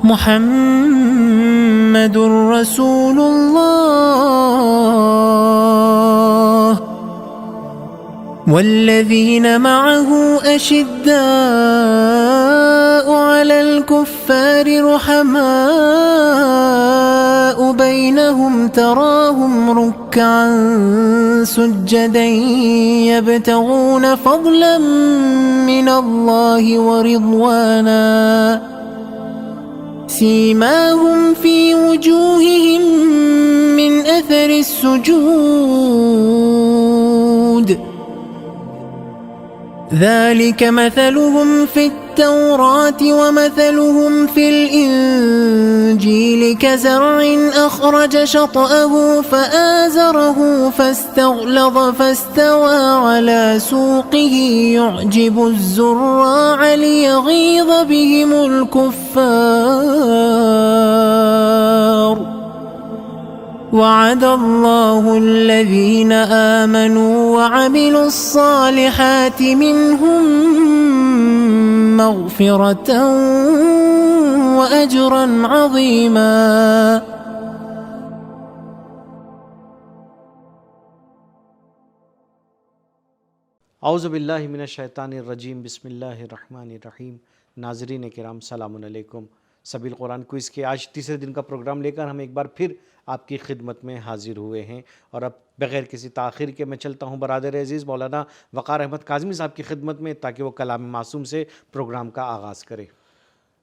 محمد رسول الله والذين معه أشداء على الكفار رحماء بينهم تراهم ركعا سجدا يبتغون فضلا من الله ورضوانا سيماهم في وجوههم من أثر السجود ذلك مثلهم في التوراة ومثلهم في الإنجيل كزرع أخرج شطأه فآزره فاستغلظ فاستوى على سوقه يعجب الزراع ليغيظ بهم الكفار وعد الله الذين آمنوا وعملوا الصالحات منهم مغفرة وأجرا عظيما. اعوذ باللہ من الشیطان الرجیم، بسم اللہ الرحمن الرحیم. ناظرین کرام سلام علیکم. سبیل قرآن کوئز کے آج تیسرے دن کا پروگرام لے کر ہم ایک بار پھر آپ کی خدمت میں حاضر ہوئے ہیں، اور اب بغیر کسی تاخیر کے میں چلتا ہوں برادر عزیز مولانا وقار احمد کاظمی صاحب کی خدمت میں تاکہ وہ کلام معصوم سے پروگرام کا آغاز کرے.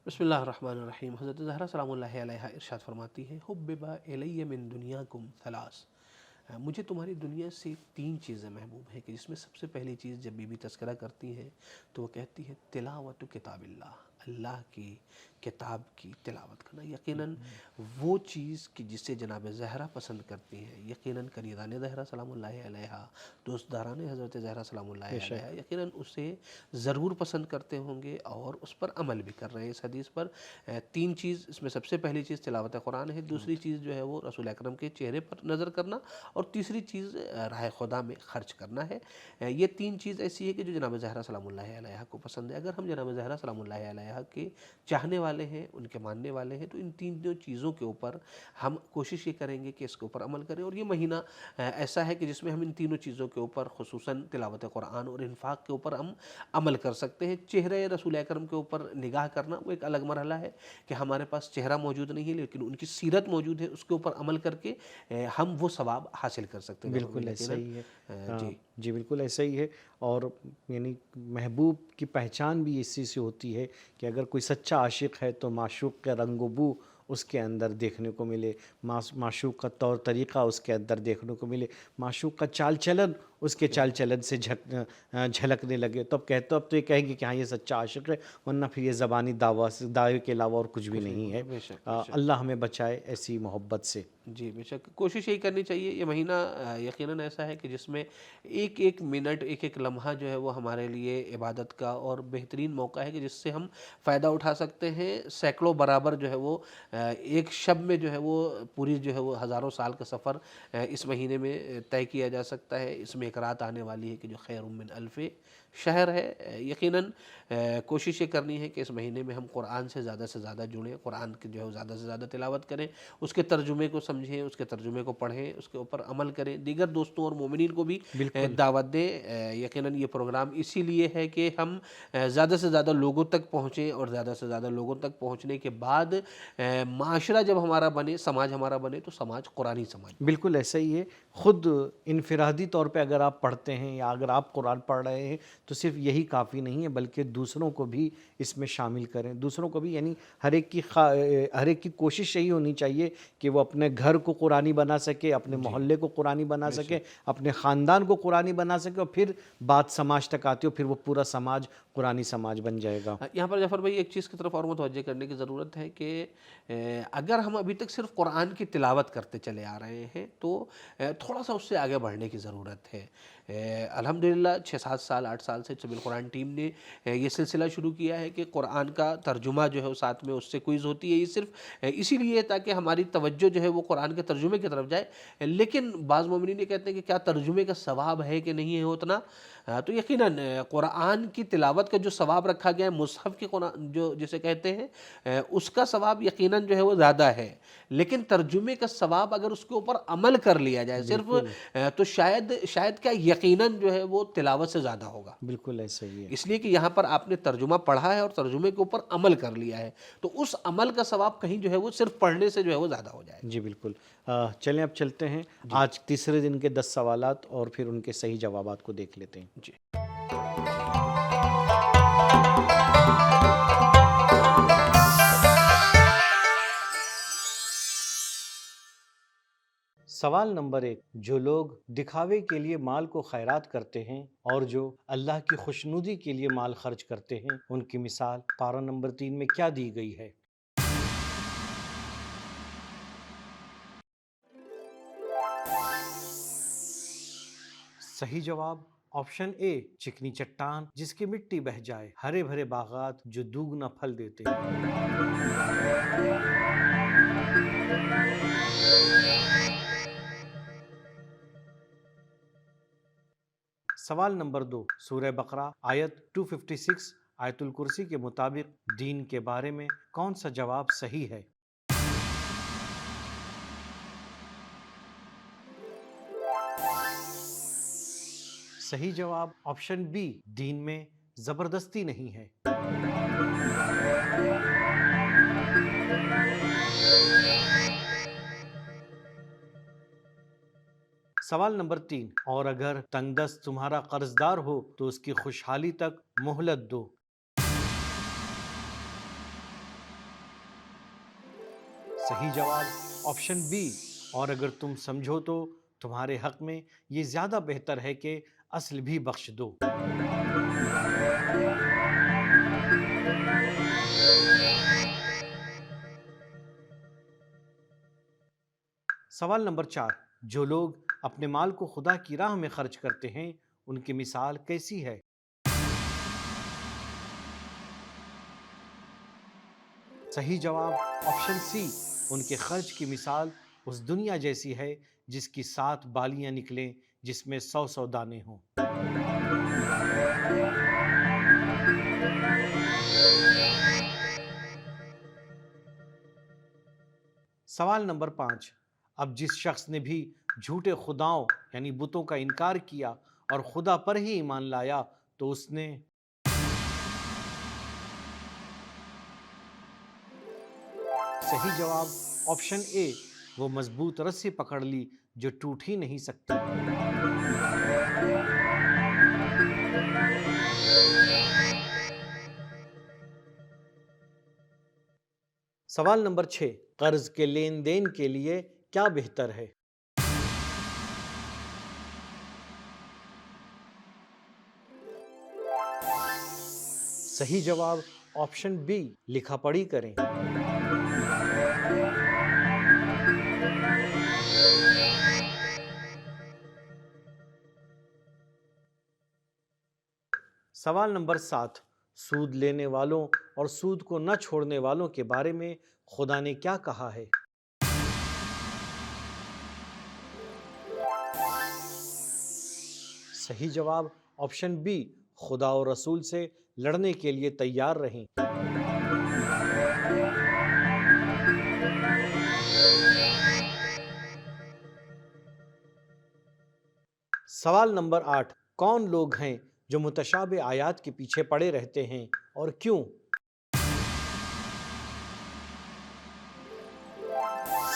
بسم اللہ الرحمن الرحیم. حضرت زہرا سلام اللہ علیہا ارشاد فرماتی ہیں حبب الی من دنیاکم ثلاث، مجھے تمہاری دنیا سے تین چیزیں محبوب ہیں کہ جس میں سب سے پہلی چیز جب بی بی تذکرہ کرتی ہیں تو وہ کہتی ہے تلاوت کتاب اللہ، اللہ کی کتاب کی تلاوت کرنا. یقیناً وہ چیز کہ جسے جناب زہرا پسند کرتی ہیں، یقیناً قریدان زہرا سلام اللہ علیہا، دوستداران حضرت زہرا سلام اللہ علیہا یقیناً اسے ضرور پسند کرتے ہوں گے اور اس پر عمل بھی کر رہے ہیں. اس حدیث پر تین چیز، اس میں سب سے پہلی چیز تلاوت قرآن ہے، دوسری چیز جو ہے وہ رسول اکرم کے چہرے پر نظر کرنا، اور تیسری چیز راہ خدا میں خرچ کرنا ہے. یہ تین چیز ایسی ہے کہ جو جناب زہرا سلام اللہ علیہا کو پسند ہے. اگر ہم جناب زہرا سلام اللہ علیہا کے چاہنے والے ہیں، ان کے ماننے والے ہیں، تو ان تینوں چیزوں کے اوپر ہم کوشش یہ کریں گے کہ اس کے اوپر عمل کریں. اور یہ مہینہ ایسا ہے کہ جس میں ہم ان تینوں چیزوں کے اوپر خصوصاً تلاوت قرآن اور انفاق کے اوپر ہم عمل کر سکتے ہیں. چہرے رسول اکرم کے اوپر نگاہ کرنا وہ ایک الگ مرحلہ ہے کہ ہمارے پاس چہرہ موجود نہیں ہے لیکن ان کی سیرت موجود ہے، اس کے اوپر عمل کر کے ہم وہ ثواب حاصل کر سکتے ہیں. بالکل ایسا ہی ہے. جی بالکل ایسا ہی ہے. اور یعنی محبوب کی پہچان بھی اسی سے ہوتی ہے کہ اگر کوئی سچا عاشق ہے تو معشوق کا رنگ و بو اس کے اندر دیکھنے کو ملے، معشوق کا طور طریقہ اس کے اندر دیکھنے کو ملے، معشوق کا چال چلن اس کے چال چلن سے جھلکنے لگے. تو اب تو یہ کہیں گے کہ ہاں یہ سچا عاشق ہے، ورنہ پھر یہ زبانی دعوے کے علاوہ اور کچھ بھی نہیں ہے. اللہ ہمیں بچائے ایسی محبت سے. جی بے شک کوشش یہی کرنی چاہیے. یہ مہینہ یقیناً ایسا ہے کہ جس میں ایک ایک منٹ، ایک ایک لمحہ جو ہے وہ ہمارے لیے عبادت کا اور بہترین موقع ہے کہ جس سے ہم فائدہ اٹھا سکتے ہیں. سینکڑوں برابر جو ہے وہ ایک شب میں جو ہے وہ پوری جو ہے وہ ہزاروں سال کا سفر اس مہینے میں طے کیا جا سکتا ہے. اس میں ایک رات آنے والی ہے کہ جو خیر من الف شہر ہے. یقیناً کوشش یہ کرنی ہے کہ اس مہینے میں ہم قرآن سے زیادہ جڑیں، قرآن کی جو ہے زیادہ سے زیادہ تلاوت کریں، اس کے ترجمے کو سمجھیں، اس کے ترجمے کو پڑھیں، اس کے اوپر عمل کریں، دیگر دوستوں اور مومنین کو بھی دعوت دیں. یقیناً یہ پروگرام اسی لیے ہے کہ ہم زیادہ سے زیادہ لوگوں تک پہنچیں، اور زیادہ سے زیادہ لوگوں تک پہنچنے کے بعد معاشرہ جب ہمارا بنے، سماج ہمارا بنے، تو سماج قرآنی سماج. بالکل ایسا ہی ہے. خود انفرادی طور پہ اگر آپ پڑھتے ہیں یا اگر آپ قرآن پڑھ رہے ہیں تو صرف یہی کافی نہیں ہے، بلکہ دوسروں کو بھی اس میں شامل کریں. دوسروں کو بھی، یعنی ہر ایک کی کوشش یہی ہونی چاہیے کہ وہ اپنے گھر کو قرآنی بنا سکے، اپنے محلے کو قرآنی بنا سکے، اپنے خاندان کو قرآنی بنا سکے، اور پھر بات سماج تک آتی ہو، پھر وہ پورا سماج قرآنی سماج بن جائے گا. یہاں پر جعفر بھائی ایک چیز کی طرف اور متوجہ کرنے کی ضرورت ہے کہ اگر ہم ابھی تک صرف قرآن کی تلاوت کرتے چلے آ رہے ہیں تو تھوڑا سا اس سے آگے بڑھنے کی ضرورت ہے۔ الحمدللہ 6-7 سال 8 سال سے طب القرآن ٹیم نے یہ سلسلہ شروع کیا ہے کہ قرآن کا ترجمہ جو ہے وہ ساتھ میں اس سے کوئز ہوتی ہے۔ یہ صرف اسی لیے تاکہ ہماری توجہ جو ہے وہ قرآن کے ترجمے کی طرف جائے، لیکن بعض مومنین یہ کہتے ہیں کہ کیا ترجمے کا ثواب ہے کہ نہیں ہے اتنا، تو یقیناً قرآن کی تلاوت کا جو ثواب رکھا گیا ہے مصحف کے قرآن جو جسے کہتے ہیں، اس کا ثواب یقیناً جو ہے وہ زیادہ ہے، لیکن ترجمے کا ثواب اگر اس کے اوپر عمل کر لیا جائے صرف تو شاید کیا یقیناً جو ہے وہ تلاوت سے زیادہ ہوگا۔ بالکل ایسا ہی ہے۔ اس لیے کہ یہاں پر آپ نے ترجمہ پڑھا ہے اور ترجمے کے اوپر عمل کر لیا ہے، تو اس عمل کا ثواب کہیں جو ہے وہ صرف پڑھنے سے جو ہے وہ زیادہ ہو جائے گا۔ جی بالکل۔ چلیں اب چلتے ہیں آج تیسرے دن کے 10 سوالات اور پھر ان کے صحیح جوابات کو دیکھ لیتے ہیں۔ جی سوال نمبر 1، جو لوگ دکھاوے کے لیے مال کو خیرات کرتے ہیں اور جو اللہ کی خوشنودی کے لیے مال خرچ کرتے ہیں، ان کی مثال پارہ نمبر 3 میں کیا دی گئی ہے؟ صحیح جواب آپشن اے، چکنی چٹان جس کی مٹی بہہ جائے، ہرے بھرے باغات جو دوگنا پھل دیتے ہیں۔ سوال نمبر 2، سورہ بقرہ آیت 256 آیت الکرسی کے مطابق دین کے بارے میں کون سا جواب صحیح ہے؟ صحیح جواب آپشن بی، دین میں زبردستی نہیں ہے۔ سوال نمبر 3، اور اگر تنگ دست تمہارا قرض دار ہو تو اس کی خوشحالی تک مہلت دو۔ صحیح جواب آپشن بی، اور اگر تم سمجھو تو تمہارے حق میں یہ زیادہ بہتر ہے کہ اصل بھی بخش دو۔ سوال نمبر 4، جو لوگ اپنے مال کو خدا کی راہ میں خرچ کرتے ہیں ان کی مثال کیسی ہے؟ صحیح جواب آپشن سی، ان کے خرچ کی مثال اس دنیا جیسی ہے جس کی 7 بالیاں نکلیں جس میں 100 دانے ہوں۔ سوال نمبر 5، اب جس شخص نے بھی جھوٹے خداؤں یعنی بتوں کا انکار کیا اور خدا پر ہی ایمان لایا تو اس نے صحیح جواب آپشن اے، وہ مضبوط رسی پکڑ لی جو ٹوٹ ہی نہیں سکتی۔ سوال نمبر 6، قرض کے لین دین کے لیے کیا بہتر ہے؟ صحیح جواب آپشن بی، لکھا پڑھی کریں۔ سوال نمبر 7، سود لینے والوں اور سود کو نہ چھوڑنے والوں کے بارے میں خدا نے کیا کہا ہے؟ صحیح جواب آپشن بی، خدا اور رسول سے لڑنے کے لیے تیار رہیں۔ سوال نمبر 8، کون لوگ ہیں جو متشابہ آیات کے پیچھے پڑے رہتے ہیں اور کیوں؟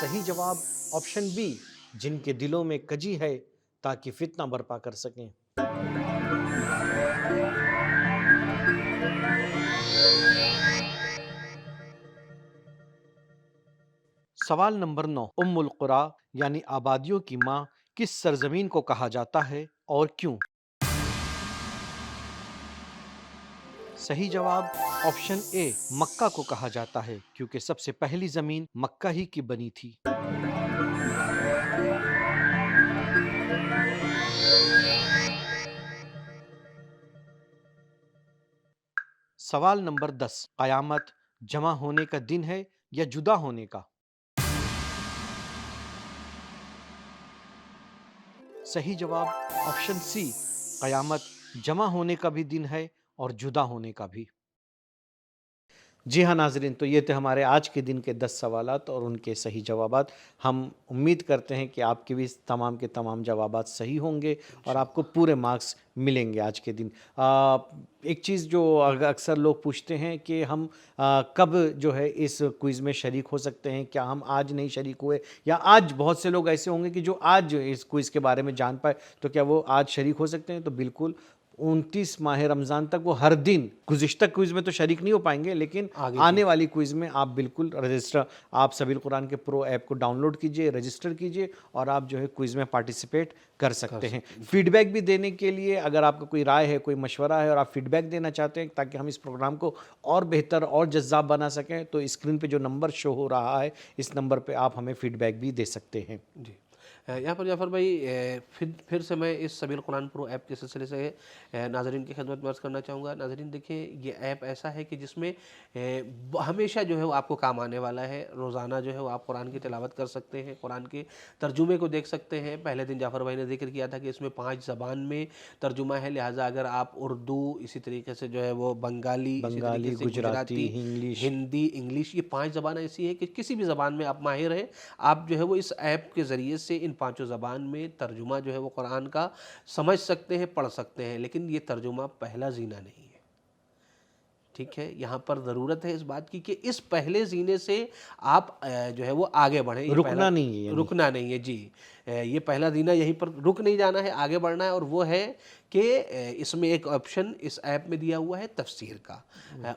صحیح جواب آپشن بی، جن کے دلوں میں کجی ہے تاکہ فتنہ برپا کر سکیں۔ سوال نمبر 9، ام القریٰ یعنی آبادیوں کی ماں کس سرزمین کو کہا جاتا ہے اور کیوں؟ صحیح جواب آپشن اے، مکہ کو کہا جاتا ہے کیونکہ سب سے پہلی زمین مکہ ہی کی بنی تھی۔ سوال نمبر 10، قیامت جمع ہونے کا دن ہے یا جدا ہونے کا؟ صحیح جواب آپشن سی، قیامت جمع ہونے کا بھی دن ہے اور جدا ہونے کا بھی۔ جی ہاں ناظرین، تو یہ تھے ہمارے آج کے دن کے 10 سوالات اور ان کے صحیح جوابات۔ ہم امید کرتے ہیں کہ آپ کے بھی تمام کے تمام جوابات صحیح ہوں گے اور آپ کو پورے مارکس ملیں گے آج کے دن۔ ایک چیز جو اکثر لوگ پوچھتے ہیں کہ ہم کب جو ہے اس کوئز میں شریک ہو سکتے ہیں، کیا ہم آج نہیں شریک ہوئے، یا آج بہت سے لوگ ایسے ہوں گے کہ جو آج اس کوئز کے بارے میں جان پائے، تو کیا وہ آج شریک ہو سکتے ہیں؟ تو بالکل 29 ماہ رمضان تک وہ ہر دن، گزشتہ کوئز میں تو شریک نہیں ہو پائیں گے لیکن آنے والی کوئز میں آپ بالکل رجسٹر، آپ سبیل قرآن کے پرو ایپ کو ڈاؤن لوڈ کیجئے، رجسٹر کیجئے اور آپ جو ہے کوئز میں پارٹیسپیٹ کر سکتے ہیں۔ فیڈ بیک بھی دینے کے لیے اگر آپ کا کوئی رائے ہے، کوئی مشورہ ہے اور آپ فیڈ بیک دینا چاہتے ہیں تاکہ ہم اس پروگرام کو اور بہتر اور جذاب بنا سکیں، تو اسکرین پہ جو نمبر شو ہو رہا ہے اس نمبر پہ آپ ہمیں فیڈ بیک بھی دے سکتے ہیں۔ جی یہاں پر جعفر بھائی پھر سے میں اس سبیل قرآن پرو ایپ کے سلسلے سے ناظرین کی خدمت میں عرض کرنا چاہوں گا۔ ناظرین دیکھیں، یہ ایپ ایسا ہے کہ جس میں ہمیشہ جو ہے وہ آپ کو کام آنے والا ہے۔ روزانہ جو ہے وہ آپ قرآن کی تلاوت کر سکتے ہیں، قرآن کے ترجمے کو دیکھ سکتے ہیں۔ پہلے دن جعفر بھائی نے ذکر کیا تھا کہ اس میں 5 زبان میں ترجمہ ہے، لہٰذا اگر آپ اردو، اسی طریقے سے جو ہے وہ بنگالی، گجراتی، ہندی، انگلش، یہ 5 زبانیں ایسی ہیں کہ کسی بھی زبان میں آپ ماہر ہیں، آپ جو ہے وہ اس ایپ کے ذریعے سے ان 5 زبان میں ترجمہ جو ہے وہ قرآن کا سمجھ سکتے ہیں، پڑھ سکتے ہیں، لیکن یہ ترجمہ پہلا زینہ نہیں ہے، ٹھیک ہے؟ یہاں پر ضرورت ہے اس بات کی کہ اس پہلے زینے سے آپ جو ہے وہ آگے بڑھیں، رکنا نہیں ہے، رکنا نہیں ہے۔ جی یہ پہلا زینہ یہیں پر رک نہیں جانا ہے، آگے بڑھنا ہے، اور وہ ہے کہ اس میں ایک آپشن اس ایپ میں دیا ہوا ہے تفسیر کا۔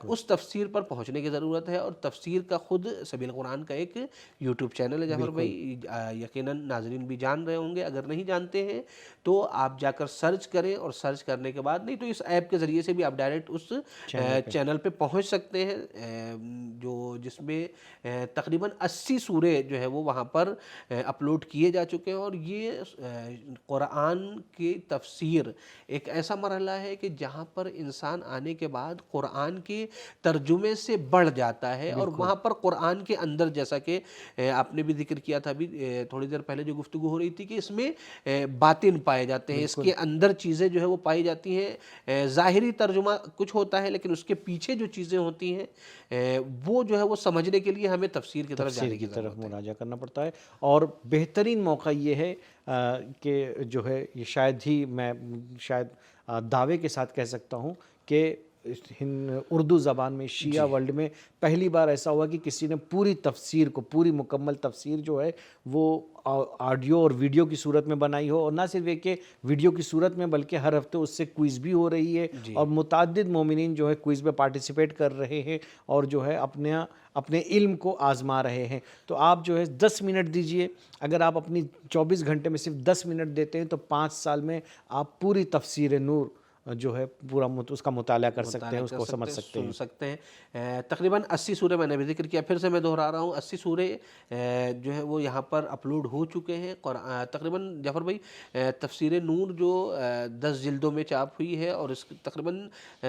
اس تفسیر پر پہنچنے کی ضرورت ہے، اور تفسیر کا خود سبیل قرآن کا ایک یوٹیوب چینل ہے جعفر بھائی، یقیناً ناظرین بھی جان رہے ہوں گے، اگر نہیں جانتے ہیں تو آپ جا کر سرچ کریں، اور سرچ کرنے کے بعد نہیں تو اس ایپ کے ذریعے سے بھی آپ ڈائریکٹ اس چینل پہ پہنچ سکتے ہیں، جس میں تقریباً 80 سورے جو ہے وہ وہاں پر اپلوڈ کیے جا چکے ہیں۔ اور یہ قرآن کی تفسیر ایک ایسا مرحلہ ہے کہ جہاں پر انسان آنے کے بعد قرآن کے ترجمے سے بڑھ جاتا ہے، اور وہاں پر قرآن کے اندر، جیسا کہ آپ نے بھی ذکر کیا تھا ابھی تھوڑی دیر پہلے جو گفتگو ہو رہی تھی، کہ اس میں باطن پائے جاتے ہیں، اس کے اندر چیزیں جو ہے وہ پائی جاتی ہیں۔ ظاہری ترجمہ کچھ ہوتا ہے لیکن اس کے پیچھے جو چیزیں ہوتی ہیں وہ جو ہے وہ سمجھنے کے لیے ہمیں تفسیر کی طرف جانے کی طرف مراجعہ کرنا پڑتا ہے۔ اور بہترین موقع یہ ہے کہ جو ہے یہ شاید دعوے کے ساتھ کہہ سکتا ہوں کہ اردو زبان میں شیعہ ورلڈ میں پہلی بار ایسا ہوا کہ کسی نے پوری تفسیر کو، پوری مکمل تفسیر جو ہے وہ آڈیو اور ویڈیو کی صورت میں بنائی ہو، اور نہ صرف ایک کہ ویڈیو کی صورت میں بلکہ ہر ہفتے اس سے کوئز بھی ہو رہی ہے، اور متعدد مومنین جو ہے کوئز میں پارٹیسپیٹ کر رہے ہیں اور جو ہے اپنے علم کو آزما رہے ہیں۔ تو آپ جو ہے 10 منٹ دیجئے، اگر آپ اپنی 24 گھنٹے میں صرف 10 منٹ دیتے ہیں تو 5 سال میں آپ پوری تفسیر نور جو ہے پورا اس کا مطالعہ کر سکتے ہیں، اس کو سمجھ سکتے ہیں۔ تقریباً 80 سورے میں نے بھی ذکر کیا، پھر سے میں دہرا رہا ہوں، 80 سورے جو ہے وہ یہاں پر اپلوڈ ہو چکے ہیں۔ تقریباً جعفر بھائی تفسیر نور جو 10 جلدوں میں چاپ ہوئی ہے، اور اس تقریباً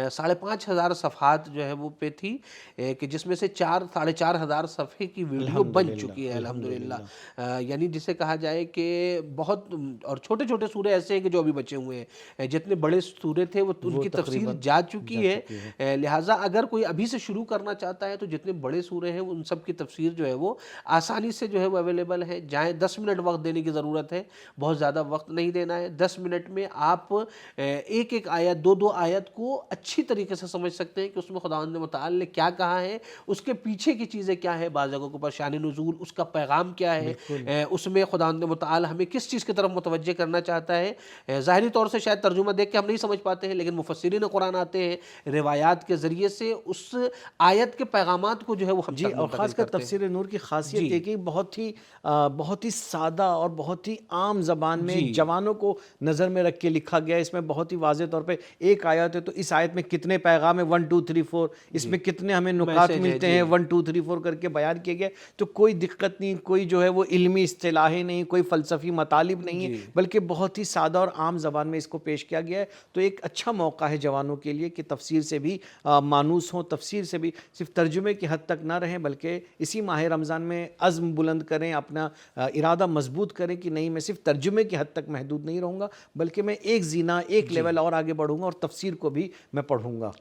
5,500 صفحات جو ہے وہ پہ تھی، کہ جس میں سے 4,500 صفحے کی ویڈیو بن چکی ہے الحمدللہ۔ یعنی جسے کہا جائے کہ بہت، اور چھوٹے چھوٹے سورے ایسے ہیں کہ جو ابھی بچے ہوئے ہیں، جتنے بڑے سورے تھے وہ ان کی تفسیر جا چکی ہے، لہٰذا اگر کوئی ابھی سے شروع کرنا چاہتا ہے تو جتنے بڑے سورے ہیں ان سب کی تفسیر جو ہے وہ آسانی سے جو ہے وہ اویلیبل ہے۔ جائیں، 10 منٹ وقت دینے کی ضرورت ہے، بہت زیادہ وقت نہیں دینا ہے۔ 10 منٹ میں آپ ایک ایک آیت، 2 آیت کو اچھی طریقے سے سمجھ سکتے ہیں کہ اس میں خداوند متعال نے کیا کہا ہے، اس کے پیچھے کی چیزیں کیا ہے، بعض جگہوں کے اوپر شان نزول، اس کا پیغام کیا ہے، اس میں خداوند متعال ہمیں کس چیز کی طرف متوجہ کرنا چاہتا ہے۔ ظاہری طور سے شاید ترجمہ دیکھ کے ہم نہیں سمجھ پاتے ہیں، لیکن مفسرین قرآن آتے ہیں روایات کے ذریعے سے اس آیت کے پیغامات کو جو ہے وہ ہم تک منتقل کرتے ہیں۔ اور خاص کر تفسیر نور کی خاصیت یہ کہ بہت ہی سادہ اور بہت ہی عام زبان میں جوانوں کو نظر میں رکھ کے لکھا گیا ہے۔ اس میں بہت ہی واضح طور پہ ایک آیت ہے تو اس آیت میں کتنے پیغام ہیں، 1 2 3 4، اس میں کتنے ہمیں نکات ملتے ہیں، 1 2 3 4 کر کے بیان کیے گئے۔ تو کوئی دقت نہیں، کوئی جو ہے وہ علمی اصطلاحیں نہیں، کوئی فلسفی مطالب نہیں ہے، بلکہ بہت ہی سادہ اور عام زبان میں اس کو پیش کیا گیا ہے۔ تو ایک ایک اچھا موقع ہے جوانوں کے لیے کہ تفسیر سے بھی مانوس ہوں، تفسیر سے بھی صرف ترجمے کی حد تک نہ رہیں، بلکہ اسی ماہ رمضان میں عزم بلند کریں، اپنا ارادہ مضبوط کریں کہ نہیں میں صرف ترجمے کی حد تک محدود نہیں رہوں گا، بلکہ میں ایک زینہ ایک لیول اور آگے بڑھوں گا اور تفسیر کو بھی میں پڑھوں گا۔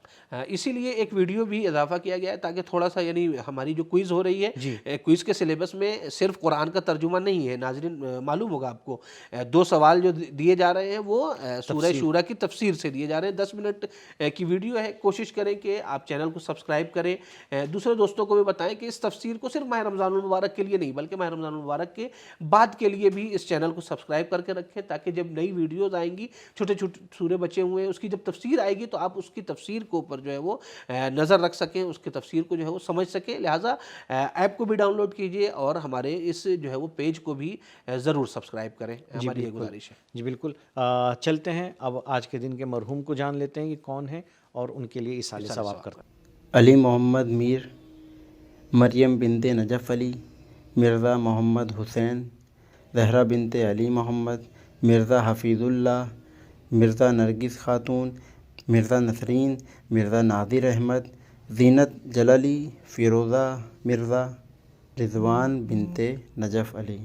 اسی لیے ایک ویڈیو بھی اضافہ کیا گیا ہے تاکہ تھوڑا سا یعنی ہماری جو کوئز ہو رہی ہے، کوئز کے سلیبس میں صرف قرآن کا ترجمہ نہیں ہے ناظرین، معلوم ہوگا آپ کو 2 سوال جو دیے جا رہے ہیں وہ سورہ شورا کی تفسیر سے دیے جا رہے ہیں، 10 منٹ کی ویڈیو ہے۔ کوشش کریں کہ آپ چینل کو سبسکرائب کریں، دوسرے دوستوں کو بھی بتائیں کہ اس تفسیر کو صرف ماہ رمضان المبارک کے لیے نہیں بلکہ ماہ رمضان المبارک کے بعد کے لیے بھی اس چینل کو سبسکرائب کر کے رکھیں، تاکہ جب نئی ویڈیوز آئیں گی، چھوٹے چھوٹے سورے بچے ہوئے ہیں، اس کی جب تفسیر آئے گی تو آپ اس کی تفسیر کے اوپر جو ہے وہ نظر رکھ سکیں، اس کی تفسیر کو جو ہے وہ سمجھ سکیں۔ لہٰذا ایپ کو بھی ڈاؤن لوڈ کیجئے اور ہمارے اس جو ہے وہ پیج کو بھی ضرور سبسکرائب کریں، ہماری یہ گزارش ہے۔ جی بالکل، چلتے ہیں اب آج کے دن کے مرحوم کو جان لیتے ہیں کہ کون ہیں اور ان کے لیے ایصال ثواب کرتے ہیں۔ علی محمد میر، مریم بنت نجف علی، مرزا محمد حسین، زہرا بنت علی محمد، مرزا حفیظ اللہ، مرزا نرگس خاتون، مرزا نسرین، مرزا ناظر احمد، زینت جلالی، فیروزہ مرزا، رضوان بنت نجف علی۔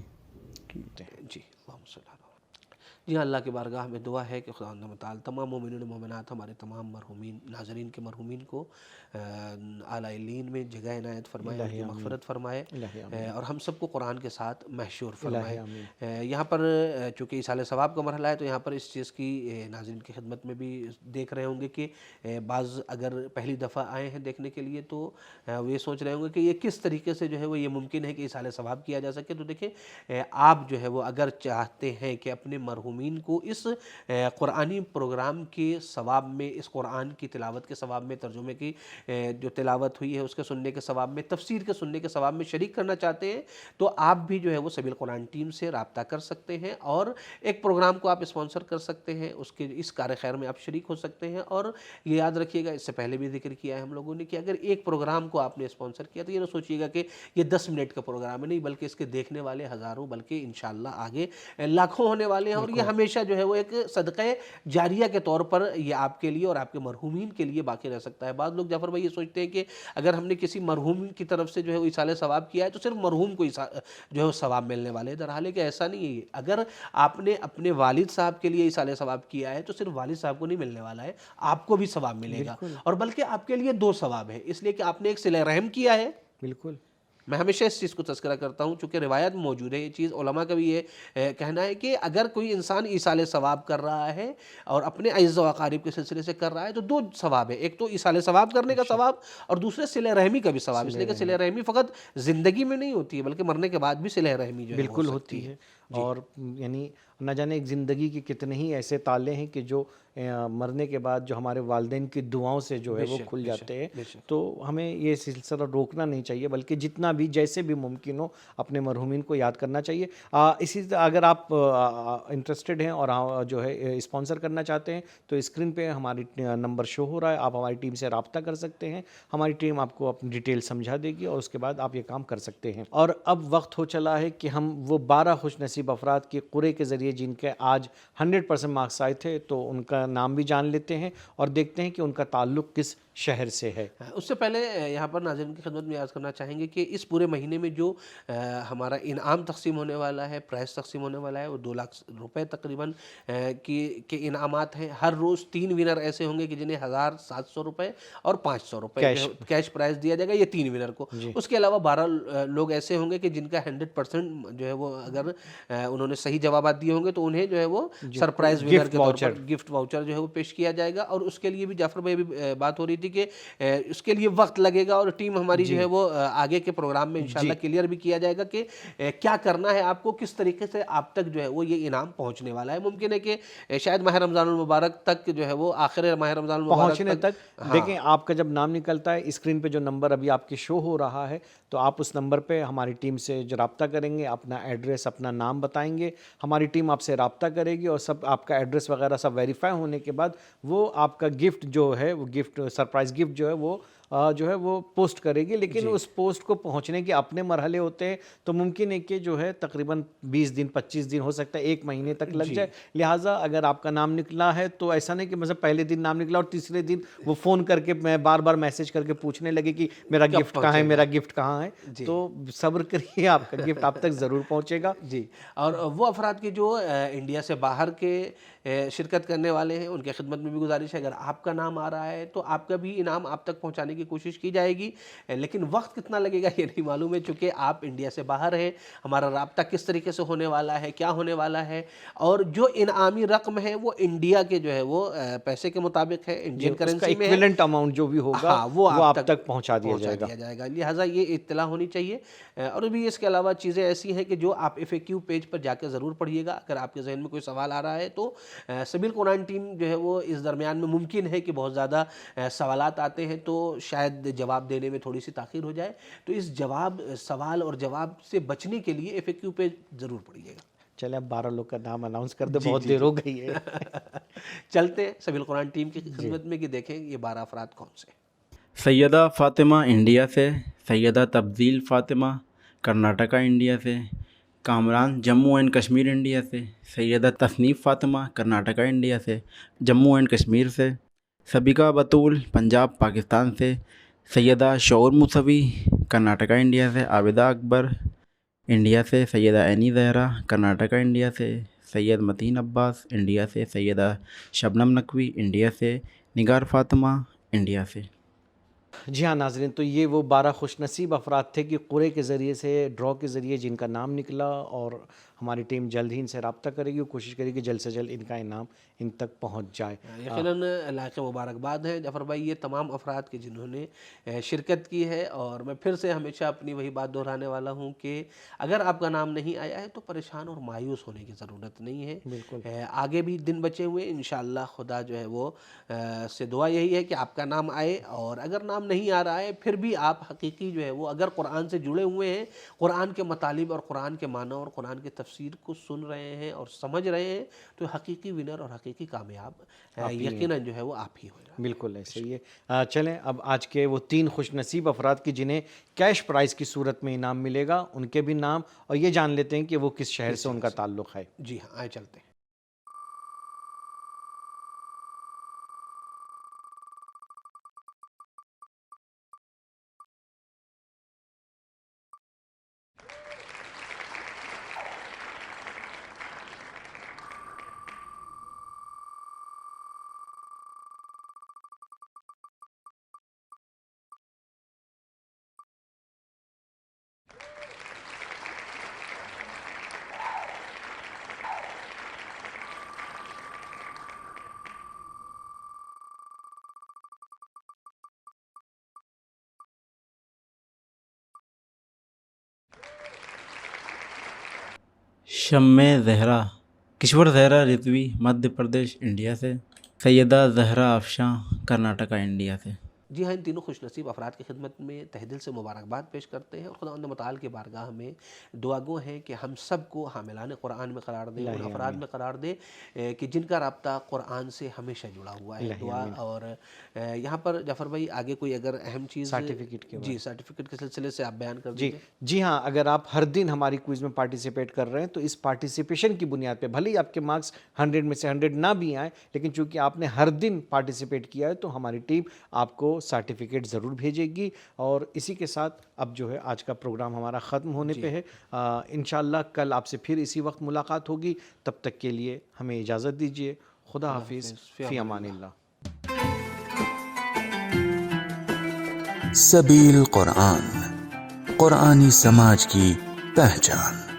جی اللہم صلی اللہ علیہ وسلم۔ جی اللہ کی بارگاہ میں دعا ہے کہ خداوند متعال تمام مومنین و مومنات، ہمارے تمام مرحومین ناظرین کے مرحومین کو اعلیٰ علیین میں جگہ عنایت فرمائے، ان کی مغفرت فرمائے اور ہم سب کو قرآن کے ساتھ محشور فرمائے۔ یہاں پر چونکہ ایصال ثواب کا مرحلہ ہے تو یہاں پر اس چیز کی ناظرین کی خدمت میں بھی دیکھ رہے ہوں گے کہ بعض اگر پہلی دفعہ آئے ہیں دیکھنے کے لیے تو وہ یہ سوچ رہے ہوں گے کہ یہ کس طریقے سے جو ہے وہ یہ ممکن ہے کہ ایصال ثواب کیا جا سکے۔ تو دیکھیں آپ جو ہے وہ اگر چاہتے ہیں کہ اپنے مرحومین کو اس قرآنی پروگرام کے ثواب میں، اس قرآن کی تلاوت کے ثواب میں، ترجمے کی جو تلاوت ہوئی ہے اس کے سننے کے ثواب میں، تفسیر کے سننے کے ثواب میں شریک کرنا چاہتے ہیں تو آپ بھی جو ہے وہ سبیل قرآن ٹیم سے رابطہ کر سکتے ہیں اور ایک پروگرام کو آپ اسپانسر کر سکتے ہیں، اس کار خیر میں آپ شریک ہو سکتے ہیں۔ اور یہ یاد رکھیے گا، اس سے پہلے بھی ذکر کیا ہے ہم لوگوں نے، کہ اگر ایک پروگرام کو آپ نے اسپانسر کیا تو یہ نہ سوچیے گا کہ یہ 10 منٹ کا پروگرام ہے، نہیں، بلکہ اس کے دیکھنے والے ہزاروں بلکہ انشاءاللہ آگے لاکھوں ہونے والے ہیں، اور یہ ہمیشہ جو ہے وہ ایک صدقہ جاریہ کے طور پر یہ آپ کے لیے اور آپ کے مرحومین کے لیے باقی رہ سکتا ہے۔ بعض لوگ جعفر بھائی یہ سوچتے ہیں کہ اگر ہم نے کسی مرحوم کی طرف سے جو ہے وہ ایصال ثواب کیا ہے تو صرف مرحوم کو جو ہے وہ ثواب ملنے والے ہیں، درحال کہ ایسا نہیں ہے۔ اگر آپ نے اپنے والد صاحب کے لیے ایصال ثواب کیا ہے تو صرف والد صاحب کو نہیں ملنے والا ہے، آپ کو بھی ثواب ملے گا، اور بلکہ آپ کے لیے 2 ثواب ہے، اس لیے کہ آپ نے ایک صلہ رحم کیا ہے۔ بالکل، میں ہمیشہ اس چیز کو تذکرہ کرتا ہوں چونکہ روایت میں موجود ہے یہ چیز، علماء کا بھی یہ کہنا ہے کہ اگر کوئی انسان ایصال ثواب کر رہا ہے اور اپنے اعزاء و اقارب کے سلسلے سے کر رہا ہے تو 2 ثواب ہے، ایک تو ایصال ثواب کرنے کا ثواب اور دوسرے صلہ رحمی کا بھی ثواب، اس لیے کہ صلہ رحمی فقط زندگی میں نہیں ہوتی ہے بلکہ مرنے کے بعد بھی صلہ رحمی جو ہے بالکل ہوتی ہے۔ اور یعنی نہ جانے ایک زندگی کے کتنے ہی ایسے تالے ہیں کہ جو مرنے کے بعد جو ہمارے والدین کی دعاؤں سے جو ہے وہ کھل جاتے ہیں، تو ہمیں یہ سلسلہ روکنا نہیں چاہیے بلکہ جتنا بھی جیسے بھی ممکن ہو اپنے مرحومین کو یاد کرنا چاہیے۔ اسی طرح اگر آپ انٹرسٹڈ ہیں اور جو ہے اسپانسر کرنا چاہتے ہیں تو اسکرین پہ ہماری نمبر شو ہو رہا ہے، آپ ہماری ٹیم سے رابطہ کر سکتے ہیں، ہماری ٹیم آپ کو اپنی ڈیٹیل سمجھا دے گی اور اس کے بعد آپ یہ کام کر سکتے ہیں۔ اور اب وقت ہو چلا ہے کہ ہم وہ 12 خوش نصیب افراد کے قرعے کے ذریعے جن کے آج 100% مارکس آئے تھے تو ان کا نام بھی جان لیتے ہیں اور دیکھتے ہیں کہ ان کا تعلق کس شہر سے ہے۔ اس سے پہلے یہاں پر ناظرین کی خدمت میں عرض کرنا چاہیں گے کہ اس پورے مہینے میں جو ہمارا انعام تقسیم ہونے والا ہے، پرائز تقسیم ہونے والا ہے، وہ 2 لاکھ روپے تقریباً کے انعامات ہیں۔ ہر روز 3 ونر ایسے ہوں گے کہ جنہیں 1700 روپے اور 500 روپے کیش پرائز دیا جائے گا، یہ 3 ونر کو۔ اس کے علاوہ 12 لوگ ایسے ہوں گے کہ جن کا 100% جو ہے وہ اگر انہوں نے صحیح جوابات دیے ہوں گے تو انہیں جو ہے وہ سرپرائز ونر کے طور پر گفٹ واؤچر جو ہے وہ پیش کیا جائے گا۔ اور اس کے لیے بھی جعفر بھائی ابھی بات ہو رہی تھی کہ اس کے لیے وقت لگے گا اور ٹیم ہماری جو ہے وہ آگے کے پروگرام میں انشاءاللہ کلیئر بھی کیا جائے گا کہ کیا کرنا ہے آپ کو، کس طریقے سے آپ تک جو ہے وہ یہ انعام پہنچنے والا ہے۔ ممکن ہے کہ شاید ماہ رمضان المبارک تک جو ہے وہ آخر ماہ رمضان المبارک پہنچنے تک دیکھیں آپ کا جب نام نکلتا ہے اسکرین پہ جو نمبر ابھی آپ کے شو ہو رہا ہے تو آپ اس نمبر پہ ہماری ٹیم سے جو رابطہ کریں گے، اپنا ایڈریس اپنا نام بتائیں گے، ہماری ٹیم آپ سے رابطہ کرے گی اور سب آپ کا ایڈریس وغیرہ سب ویریفائی ہونے کے بعد وہ آپ کا گفٹ جو ہے وہ گفٹ سرپرائز گفٹ جو ہے وہ جو ہے وہ پوسٹ کرے گی، لیکن اس پوسٹ کو پہنچنے کے اپنے مرحلے ہوتے ہیں، تو ممکن ہے کہ جو ہے تقریباً 20 دن 25 دن ہو سکتا ہے، 1 مہینے تک لگ جائے. لہٰذا اگر آپ کا نام نکلا ہے تو ایسا نہیں کہ مطلب پہلے دن نام نکلا اور تیسرے دن وہ فون کر کے میں بار بار میسیج کر کے پوچھنے لگے کہ میرا گفٹ کہاں ہے، میرا گفٹ کہاں ہے. تو صبر کریے، آپ کا گفٹ آپ تک ضرور پہنچے گا. جی. اور وہ افراد کے جو انڈیا سے باہر کے شرکت کرنے والے ہیں، ان کے خدمت میں بھی گزارش ہے، اگر آپ کا نام آ رہا ہے تو آپ کا بھی انعام آپ تک پہنچانے کی کوشش کی جائے گی، لیکن وقت کتنا لگے گا یہ نہیں معلوم ہے، چونکہ آپ انڈیا سے باہر ہیں. ہمارا رابطہ کس طریقے سے ہونے والا ہے، کیا ہونے والا ہے، اور جو انعامی رقم ہے وہ انڈیا کے جو ہے وہ پیسے کے مطابق ہے، انڈین کرنسی میں ایکویلنٹ اماؤنٹ جو بھی ہوگا وہ آپ تک پہنچا دیا جائے گا. لہٰذا یہ اطلاع ہونی چاہیے. اور بھی اس کے علاوہ چیزیں ایسی ہیں کہ جو آپ FAQ پیج پر جا کے ضرور پڑھیے گا. اگر آپ کے ذہن میں کوئی سوال آ رہا ہے تو سبیل قرآن ٹیم جو ہے وہ اس درمیان میں ممکن ہے کہ بہت زیادہ سوالات آتے ہیں تو شاید جواب دینے میں تھوڑی سی تاخیر ہو جائے، تو اس سوال اور جواب سے بچنے کے لیے FAQ پیج ضرور پڑھیے گا. چلے اب 12 لوگ کا نام اناؤنس کر دے، بہت دیر ہو گئی ہے. چلتے ہیں سبیل قرآن ٹیم کی خدمت میں کہ دیکھیں یہ 12 افراد کون سے. سیدہ فاطمہ انڈیا سے، سیدہ تبذیل فاطمہ کرناٹکا انڈیا سے، کامران جموں اینڈ کشمیر انڈیا سے، سیدہ تصنیف فاطمہ کرناٹکا انڈیا سے، جموں اینڈ کشمیر سے، سبیکہ بطول پنجاب پاکستان سے، سیدہ شعور موسوی کرناٹکا انڈیا سے، عابدہ اکبر انڈیا سے، سیدہ عینی زہرا کرناٹکا انڈیا سے، سید متین عباس انڈیا سے، سیدہ شبنم نقوی انڈیا سے، نگار فاطمہ انڈیا سے. جی ہاں ناظرین، تو یہ وہ 12 خوش نصیب افراد تھے کہ قرعے کے ذریعے سے، ڈرا کے ذریعے جن کا نام نکلا، اور ہماری ٹیم جلد ہی ان سے رابطہ کرے گی اور کوشش کرے گی جلد سے جلد ان کا انعام ان تک پہنچ جائے. یقیناً لائق مبارکباد ہے جعفر بھائی یہ تمام افراد کے جنہوں نے شرکت کی ہے. اور میں پھر سے ہمیشہ اپنی وہی بات دہرانے والا ہوں کہ اگر آپ کا نام نہیں آیا ہے تو پریشان اور مایوس ہونے کی ضرورت نہیں ہے. بالکل آگے بھی دن بچے ہوئے، انشاءاللہ خدا جو ہے وہ سے دعا یہی ہے کہ آپ کا نام آئے. اور اگر نام نہیں آ رہا ہے پھر بھی آپ حقیقی جو ہے وہ اگر قرآن سے جڑے ہوئے ہیں، قرآن کے مطالب اور قرآن کے معنی اور قرآن کے تفسیر کو سن رہے ہیں اور سمجھ رہے ہیں، تو حقیقی ونر اور حقیقی کامیاب یقیناً جو ہے وہ آپ ہی ہو جائے. بالکل ایسے ہی ہے. چلیں اب آج کے وہ 3 خوش نصیب افراد کی جنہیں کیش پرائز کی صورت میں انعام ملے گا، ان کے بھی نام اور یہ جان لیتے ہیں کہ وہ کس شہر سے ان کا تعلق ہے. جی ہاں آئے چلتے ہیں. شمع زہرا کشور زہرا رضوی مدھیہ پردیش انڈیا سے، سیدہ زہرا افشاں کرناٹکا انڈیا سے. جی ہاں، ان تینوں خوش نصیب افراد کی خدمت میں تہ دل سے مبارکباد پیش کرتے ہیں اور خداوند متعال کی بارگاہ میں دعا گو ہیں کہ ہم سب کو حاملان قرآن میں قرار دے، ان افراد میں قرار دے کہ جن کا رابطہ قرآن سے ہمیشہ جڑا ہوا ہے. دعا. اور یہاں پر جعفر بھائی آگے کوئی اگر اہم چیز سرٹیفکیٹ کے جی سرٹیفکیٹ کے سلسلے سے آپ بیان کر دیجیے. جی ہاں، اگر آپ ہر دن ہماری کوئز میں پارٹیسپیٹ کر رہے ہیں تو اس پارٹیسپیشن کی بنیاد پہ بھلے ہی آپ کے مارکس 100 میں سے 100 نہ بھی آئیں، لیکن چونکہ آپ نے ہر دن پارٹیسپیٹ کیا ہے تو ہماری ٹیم آپ کو سرٹیفکیٹ ضرور بھیجے گی. اور اسی کے ساتھ اب جو ہے آج کا پروگرام ہمارا ختم ہونے پہ ہے. انشاءاللہ کل آپ سے پھر اسی وقت ملاقات ہوگی. تب تک کے لیے ہمیں اجازت دیجیے. خدا حافظ. فی امان اللہ. سبیل قرآن، قرآنی سماج کی پہچان.